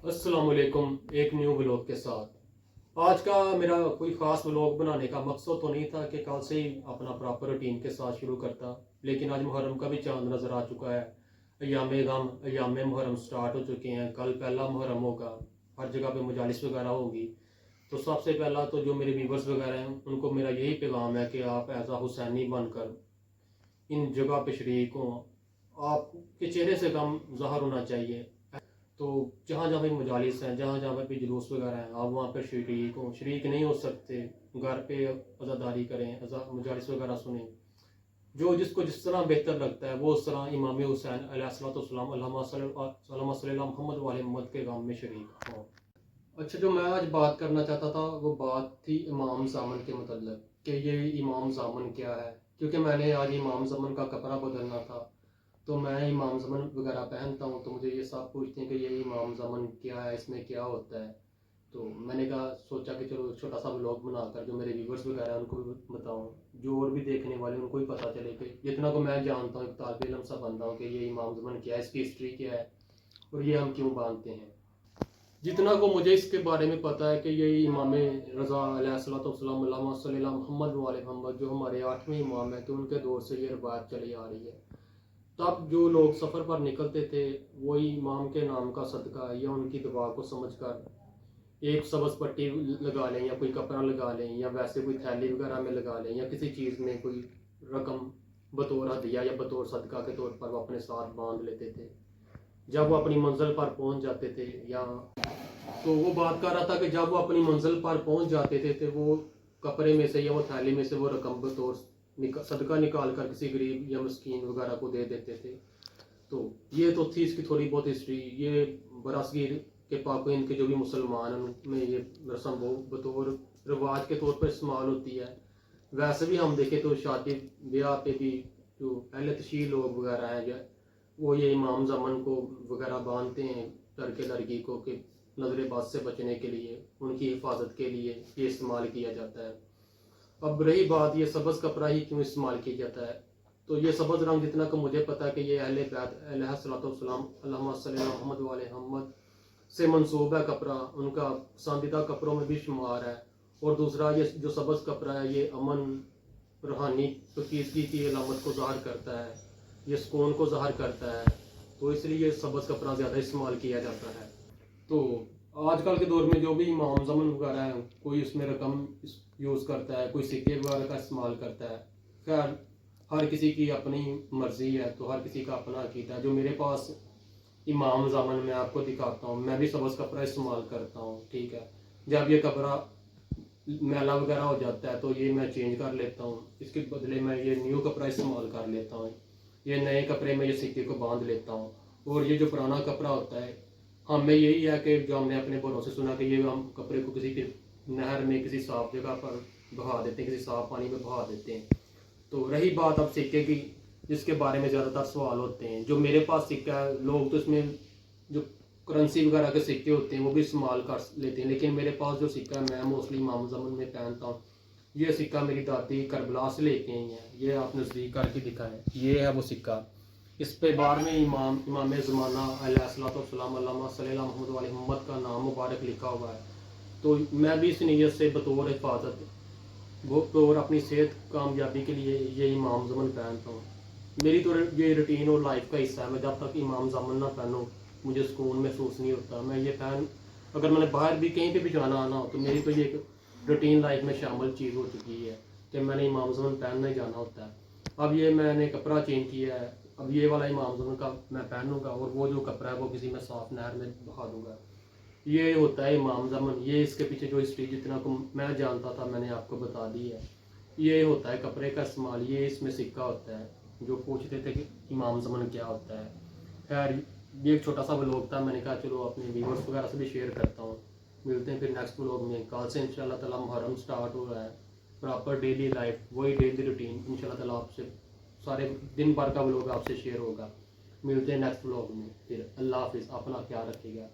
अस्सलाम वालेकुम। एक न्यू व्लॉग के साथ आज का मेरा कोई ख़ास व्लॉग बनाने का मकसद तो नहीं था कि कल से ही अपना प्रॉपर रूटीन के साथ शुरू करता, लेकिन आज मुहर्रम का भी चांद नज़र आ चुका है। अयाम गम अयाम मुहर्रम स्टार्ट हो चुके हैं। कल पहला मुहर्रम होगा, हर जगह पे मजालिस वगैरह होगी। तो सबसे पहला तो जो मेरे व्यूवर्स वगैरह हैं उनको मेरा यही पैगाम है कि आप एज आ हुसैनी बनकर इन जगह पे शरीक हों। आपके चेहरे से कम ज़ाहिर होना चाहिए। तो जहाँ जहाँ भी मजालिस हैं, जहाँ जहाँ पे जुलूस वगैरह हैं, आप वहाँ पर शरीक हों। शरीक नहीं हो सकते, घर पे अज़ादारी करें, मजालिस वगैरह सुनें। जो जिसको जिस तरह बेहतर लगता है वो उस तरह इमाम हुसैन अलैहिस्सलाम मोहम्मद वाले मोहम्मद के गाम में शरीक हों। अच्छा, जो मैं आज बात करना चाहता था वो बात थी इमाम ज़ामन के मतलब कि ये इमाम ज़ामन क्या है। क्योंकि मैंने आज इमाम ज़ामन का कपड़ा बदलना था, तो मैं इमाम ज़मन वगैरह पहनता हूँ, तो मुझे ये सब पूछते हैं कि ये इमाम ज़मन क्या है, इसमें क्या होता है। तो मैंने कहा सोचा कि चलो छोटा सा व्लॉग बनाकर जो मेरे व्यूवर्स वगैरह हैं उनको भी बताऊँ, जो और भी देखने वाले हैं उनको भी पता चले कि जितना को मैं जानता हूँ एक तालिब इल्म सा बनता हूँ कि ये इमाम ज़मन क्या है, इसकी हिस्ट्री क्या है और ये हम क्यों बांधते हैं। जितना को मुझे इसके बारे में पता है कि ये इमाम रज़ा अलैहिस्सलाम मोहम्मद वाले मोहम्मद जो हमारे 8वें इमाम हैं, कि उनके दौर से ये रवायत चली आ रही है। तब जो लोग सफ़र पर निकलते थे वही इमाम के नाम का सदका या उनकी दुआ को समझकर एक सब्ज़ पट्टी लगा लें या कोई कपड़ा लगा लें या वैसे कोई थैली वगैरह में लगा लें या किसी चीज़ में कोई रकम बतौर हदिया या बतौर सदका के तौर पर वो अपने साथ बांध लेते थे जब वो अपनी मंजिल पर पहुंच जाते थे। या तो वो बात कर रहा था कि जब वो अपनी मंजिल पर पहुंच जाते थे वो कपड़े में से या वो थैली में से वो रकम बतौर सदका निकाल कर किसी गरीब या मस्कीन वगैरह को दे देते थे। तो ये तो थी इसकी थोड़ी बहुत हिस्ट्री। ये बरसगीर के पाकों के जो भी मुसलमान हैं उनमें ये रस्म वो बतौर रिवाज के तौर पर इस्तेमाल होती है। वैसे भी हम देखें तो शादी ब्याह पे भी जो अहले तशीह लोग वगैरह हैं वो ये इमाम ज़मन को वगैरह बांधते हैं लड़के लड़की को कि नजर बद से बचने के लिए, उनकी हिफाजत के लिए ये इस्तेमाल किया जाता है। अब रही बात ये सब्ज़ कपड़ा ही क्यों इस्तेमाल किया जाता है, तो ये सब्ज़ रंग जितना कि मुझे पता है कि ये अहले बैत अलैहिस्सलाम मोहम्मद वाले मोहम्मद से मंसूब है कपड़ा, उनका पसंदीदा कपड़ों में भी शुमार है। और दूसरा ये जो सब्ज़ कपड़ा है ये अमन रूहानी पकीदगी की अलामत को ज़ाहिर करता है, ये सुकून को ज़ाहिर करता है, तो इसलिए सब्ज़ कपड़ा ज़्यादा इस्तेमाल किया जाता है। तो आजकल के दौर में जो भी इमाम ज़मन वगैरह हैं कोई उसमें रकम यूज़ करता है, कोई सिक्के वगैरह का इस्तेमाल करता है। खैर हर किसी की अपनी मर्ज़ी है, तो हर किसी का अपना अकीदा है। जो मेरे पास इमाम ज़मन मैं आपको दिखाता हूँ, मैं भी सब्ज़ कपड़ा इस्तेमाल करता हूँ, ठीक है। जब ये कपड़ा मैला वगैरह हो जाता है तो ये मैं चेंज कर लेता हूँ, इसके बदले मैं ये न्यू कपड़ा इस्तेमाल कर लेता हूँ। ये नए कपड़े में ये सिक्के को बांध लेता हूँ। और ये जो पुराना कपड़ा होता है, हमें यही है कि जो हमने अपने बड़ों से सुना कि ये हम कपड़े को किसी नहर में किसी साफ जगह पर बहा देते हैं, किसी साफ पानी में बहा देते हैं। तो रही बात अब सिक्के की, जिसके बारे में ज़्यादातर सवाल होते हैं। जो मेरे पास सिक्का है, लोग तो इसमें जो करेंसी वगैरह के सिक्के होते हैं वो भी इस्तेमाल कर लेते हैं, लेकिन मेरे पास जो सिक्का मैं मोस्टली इमाम ज़मन में पहनता हूँ, ये सिक्का मेरी दादी करबला से लेके आई हैं। ये आप नज़दीक करके दिखाएं, ये है वो सिक्का। इस पे बार में इमाम ज़माना अलैहिस्सलाम मोहम्मद का नाम मुबारक लिखा हुआ है। तो मैं भी इस नीयत से बतौर हिफाजत और अपनी सेहत कामयाबी के लिए ये इमाम ज़मन पहनता हूँ। मेरी तो ये रूटीन और लाइफ का हिस्सा है। मैं जब तक इमाम ज़मन ना पहनूँ मुझे सुकून महसूस नहीं होता। मैं ये अगर मैंने बाहर भी कहीं पे भी जाना आना हो तो मेरी तो ये एक रूटीन लाइफ में शामिल चीज़ हो चुकी है कि मैंने इमाम ज़मन पहनना ही जाना होता है। अब ये मैंने कपड़ा चेंज किया है, अब ये वाला इमाम ज़मन का मैं पहनूंगा और वो जो कपड़ा है वो किसी में साफ नहर में बहा दूंगा। ये होता है इमाम ज़मन। ये इसके पीछे जो हिस्ट्री जितना को मैं जानता था मैंने आपको बता दी है। ये होता है कपड़े का इस्तेमाल, ये इसमें सिक्का होता है। जो पूछते थे कि इमाम ज़मन क्या होता है, खैर ये एक छोटा सा व्लॉग था, मैंने कहा चलो अपने व्यूअर्स वगैरह से भी शेयर करता हूँ। मिलते हैं फिर नेक्स्ट व्लॉग में। कल से इंशाल्लाह ताला मुहर्रम स्टार्ट हो रहा है, प्रॉपर डेली लाइफ वही डेली रूटीन इंशाल्लाह ताला आपसे सारे दिन भर का व्लॉग आपसे शेयर होगा। मिलते हैं नेक्स्ट व्लॉग में फिर। अल्लाह हाफिज़, अपना ख्याल रखिएगा।